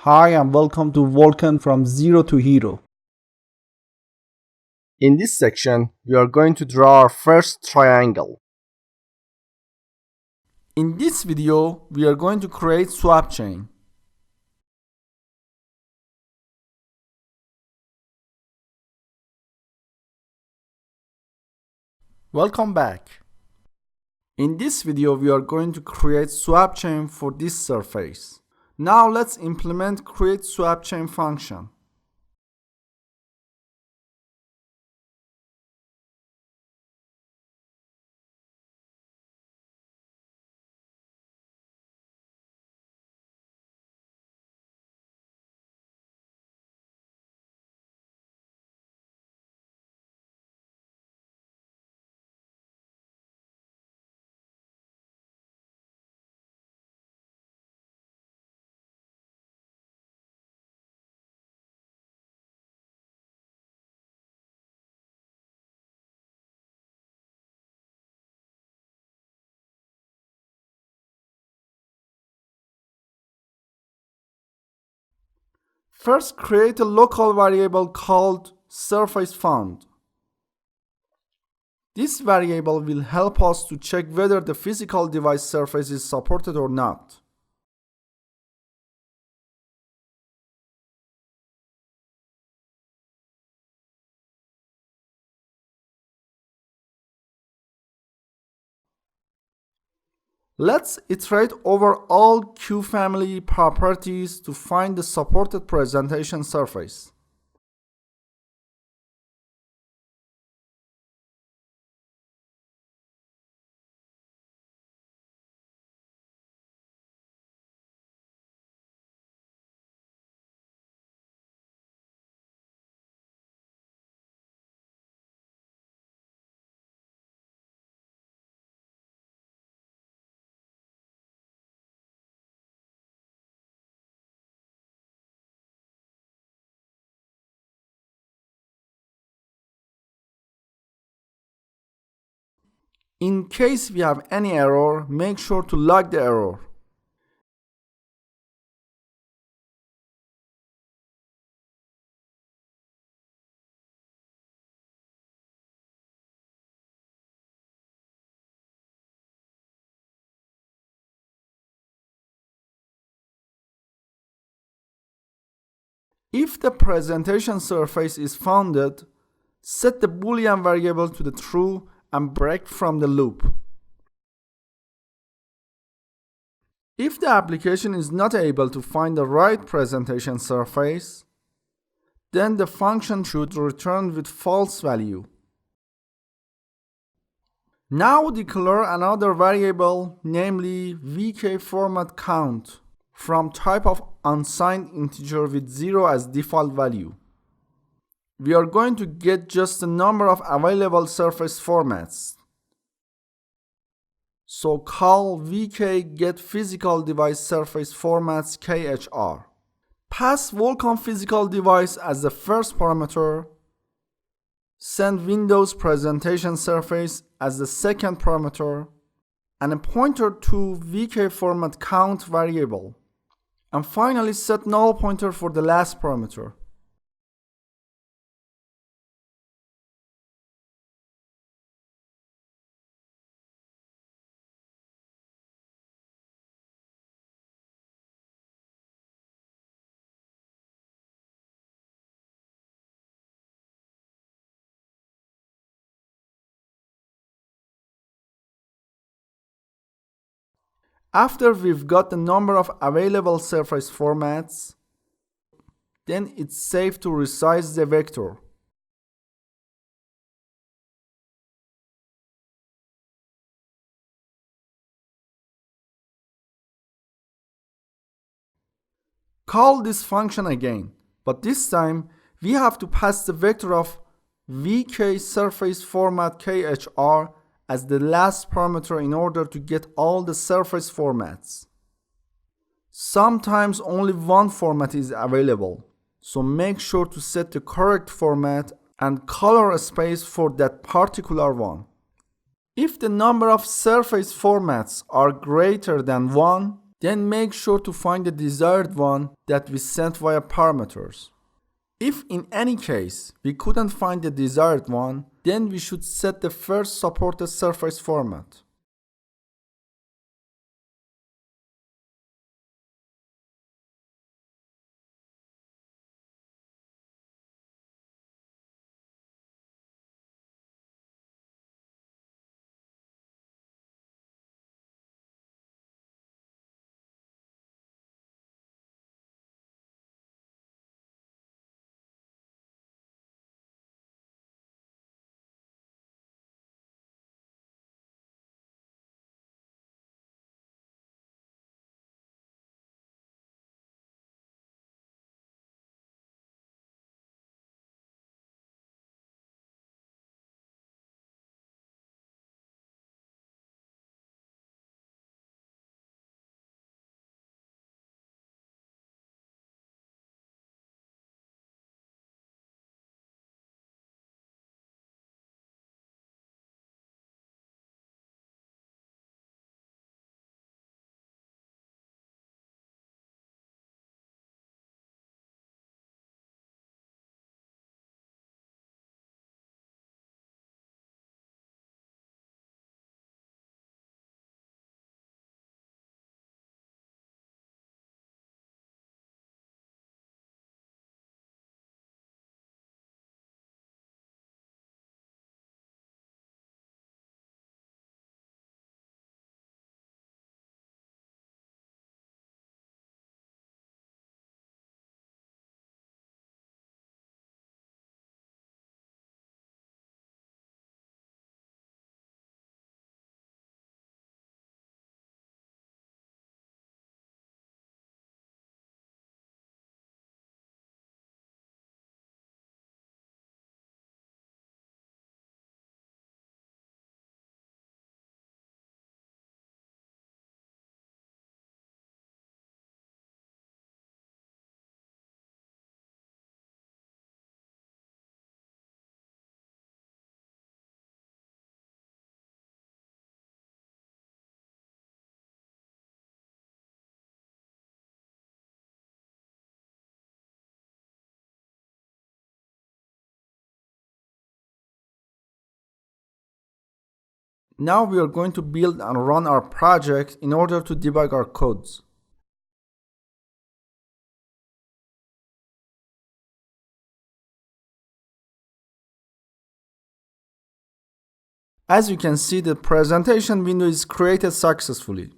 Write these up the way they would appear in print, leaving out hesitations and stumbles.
Hi and welcome to Vulkan from Zero to Hero. In this section, we are going to draw our first triangle. In this video, we are going to create SwapChain. Welcome back. In this video, we are going to create SwapChain for this surface. Now let's implement create SwapChain function. First, create a local variable called surfaceFound. This variable will help us to check whether the physical device surface is supported or not. Let's iterate over all Q family properties to find the supported presentation surface. In case we have any error, make sure to log the error. If the presentation surface is founded, set the Boolean variable to the true and break from the loop. If the application is not able to find the right presentation surface, then the function should return with false value. Now declare another variable, namely vkFormatCount, from type of unsigned integer with 0 as default value. We are going to get just the number of available surface formats. So call vkGetPhysicalDeviceSurfaceFormats KHR. Pass Vulkan physical device as the first parameter. Send Windows presentation surface as the second parameter. And a pointer to vkFormatCount variable. And finally set null pointer for the last parameter. After we've got the number of available surface formats, then it's safe to resize the vector. Call this function again, but this time we have to pass the vector of vkSurfaceFormatKHR as the last parameter in order to get all the surface formats. Sometimes only one format is available, so make sure to set the correct format and color space for that particular one. If the number of surface formats are greater than 1, Then make sure to find the desired one that we sent via parameters. If in any case we couldn't find the desired one, then we should set the first supported surface format. Now we are going to build and run our project in order to debug our codes. As you can see, the presentation window is created successfully.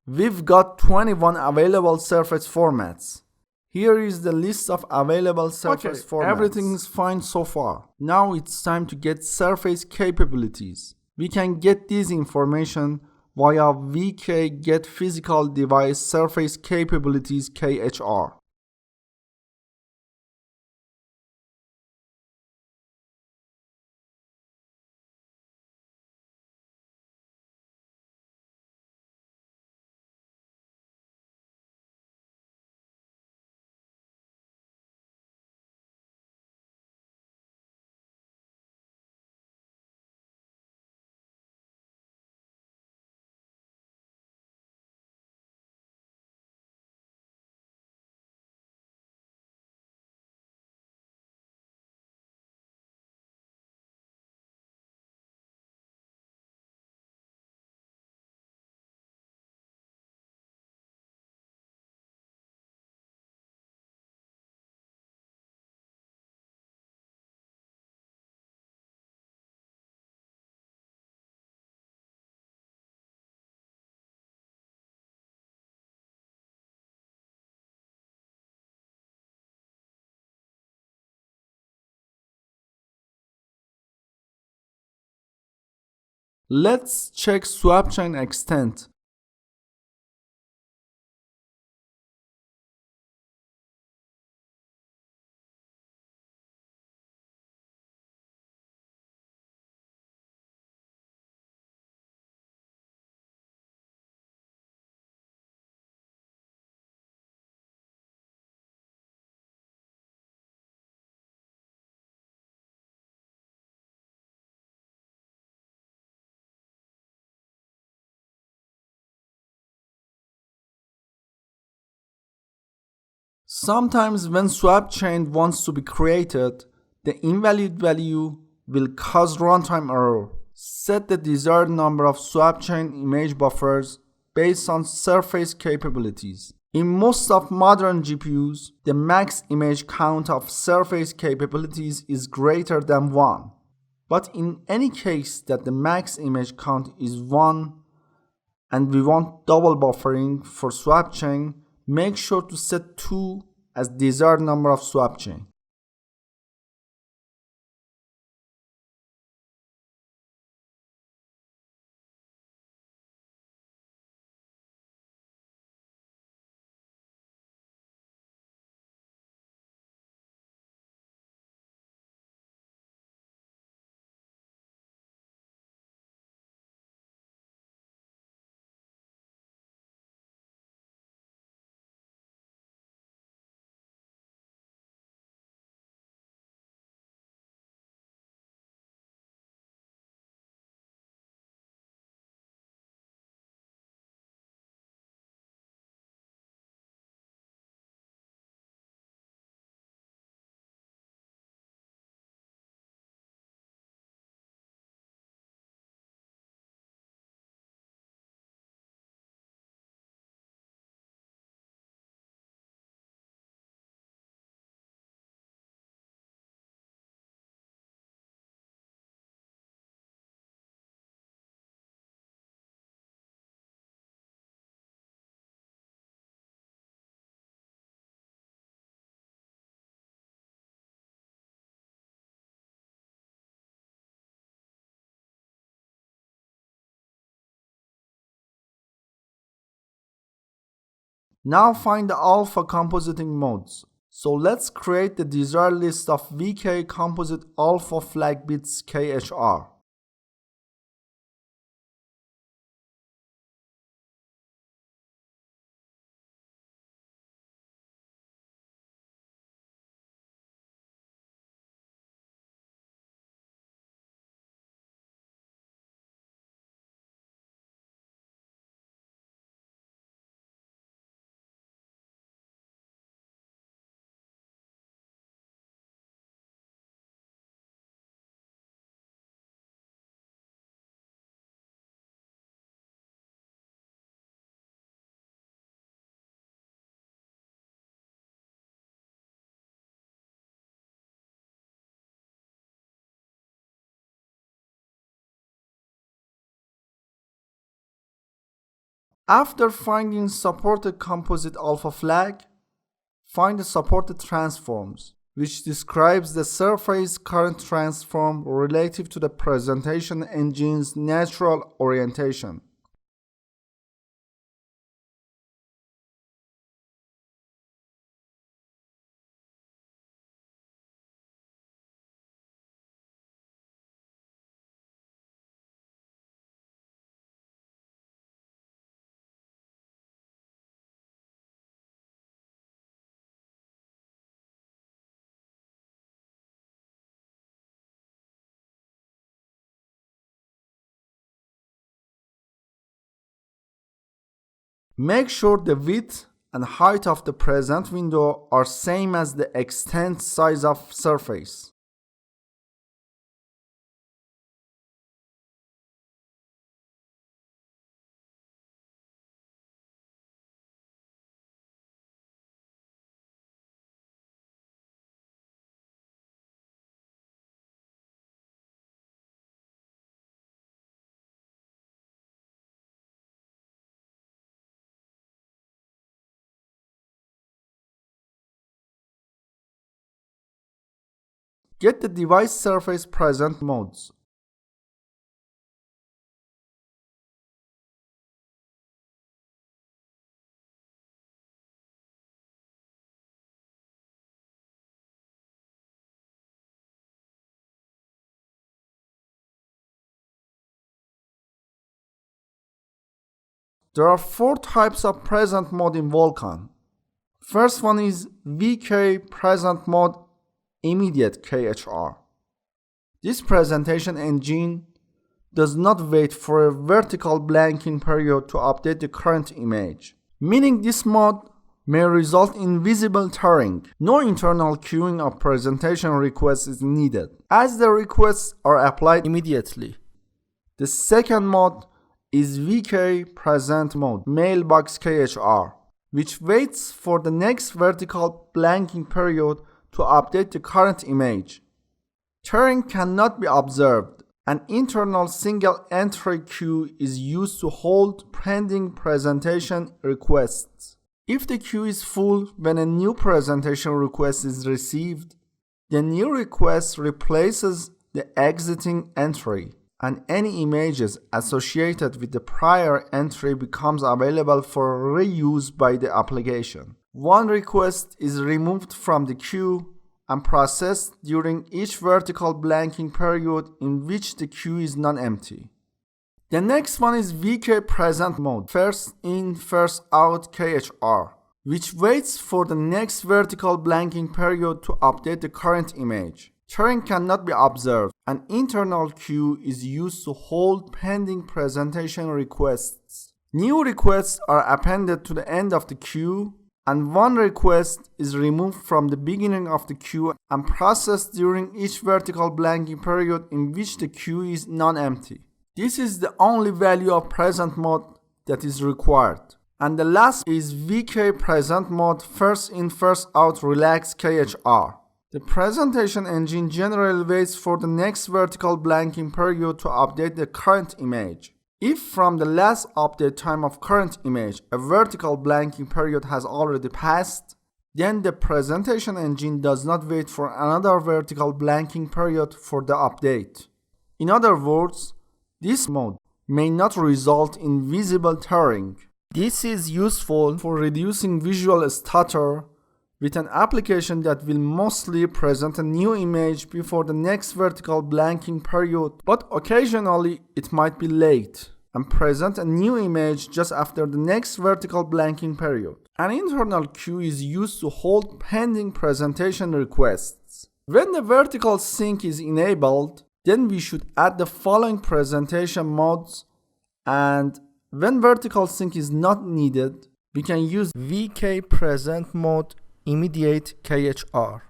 We've got 21 available surface formats. Here is the list of available surface formats. Everything is fine so far. Now it's time to get surface capabilities. We can get this information via vk get physical device surface capabilities KHR. Let's check SwapChain extent. Sometimes when SwapChain wants to be created, the invalid value will cause runtime error. Set the desired number of SwapChain image buffers based on surface capabilities. In most of modern GPUs, the max image count of surface capabilities is greater than 1. But in any case that the max image count is 1 and we want double buffering for SwapChain, make sure to set 2 as desired number of SwapChain. Now find the alpha compositing modes. So let's create the desired list of VK composite alpha flag bits KHR. After finding supported composite alpha flag, find the supported transforms, which describes the surface current transform relative to the presentation engine's natural orientation. Make sure the width and height of the present window are same as the extent size of surface. Get the device surface present modes. There are 4 types of present mode in Vulkan. First one is VK present mode immediate KHR. This presentation engine does not wait for a vertical blanking period to update the current image, meaning this mode may result in visible tearing. No internal queuing of presentation requests is needed, as the requests are applied immediately. The second mode is VK present mode, mailbox KHR, which waits for the next vertical blanking period to update the current image. Tearing cannot be observed. An internal single entry queue is used to hold pending presentation requests. If the queue is full when a new presentation request is received, the new request replaces the exiting entry, and any images associated with the prior entry becomes available for reuse by the application. One request is removed from the queue and processed during each vertical blanking period in which the queue is non-empty. The next one is VK present mode, first in, first out KHR, which waits for the next vertical blanking period to update the current image. Tearing cannot be observed. An internal queue is used to hold pending presentation requests. New requests are appended to the end of the queue, and one request is removed from the beginning of the queue and processed during each vertical blanking period in which the queue is non-empty. This is the only value of present mode that is required. And the last is VK present mode, first in, first out relax KHR. The presentation engine generally waits for the next vertical blanking period to update the current image. If from the last update time of current image a vertical blanking period has already passed, then the presentation engine does not wait for another vertical blanking period for the update. In other words, this mode may not result in visible tearing. This is useful for reducing visual stutter with an application that will mostly present a new image before the next vertical blanking period, but occasionally it might be late and present a new image just after the next vertical blanking period. An internal queue is used to hold pending presentation requests. When the vertical sync is enabled, then we should add the following presentation modes, and when vertical sync is not needed, we can use VK present mode immediate KHR.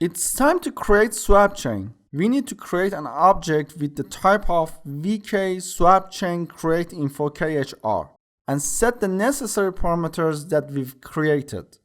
It's time to create SwapChain. We need to create an object with the type of VK SwapChain create info KHR and set the necessary parameters that we've created.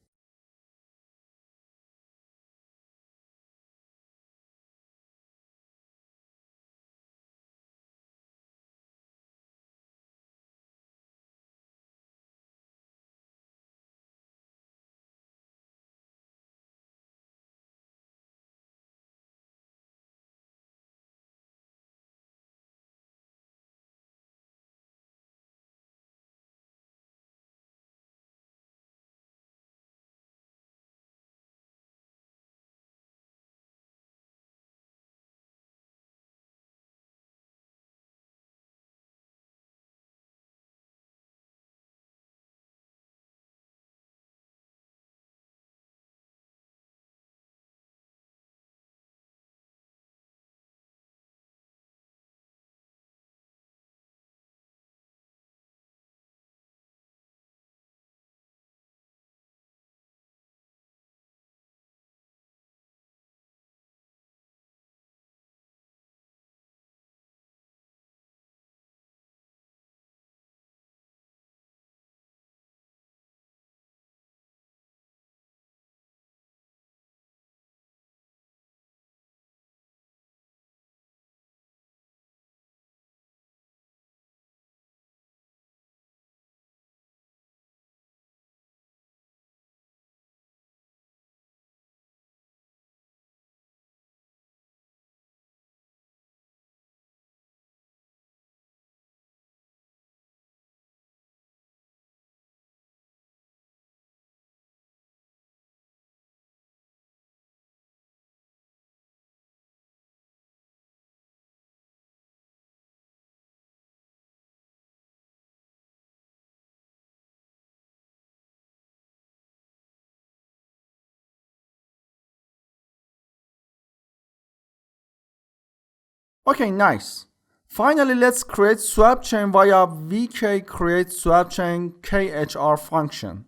Okay, nice. Finally, let's create SwapChain via vk create SwapChain khr function.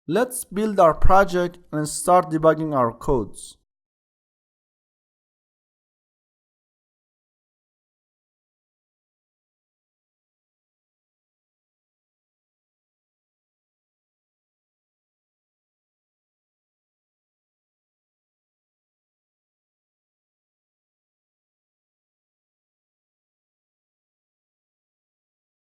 Let's build our project and start debugging our codes.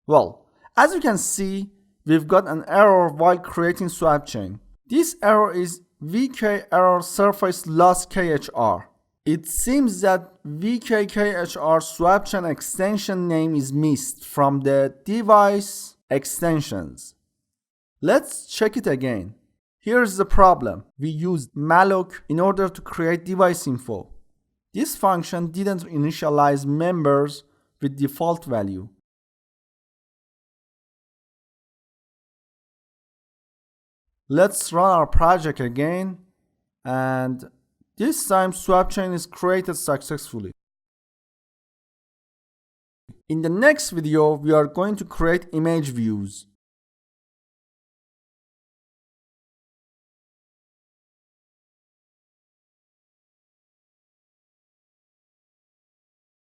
Well, as you can see, we've got an error while creating SwapChain. This error is vk error surface loss khr. It seems that vk-khr SwapChain extension name is missed from the device extensions. Let's check it again. Here's the problem. We used malloc in order to create device info. This function didn't initialize members with default value. Let's run our project again, and this time SwapChain is created successfully. In the next video, we are going to create image views.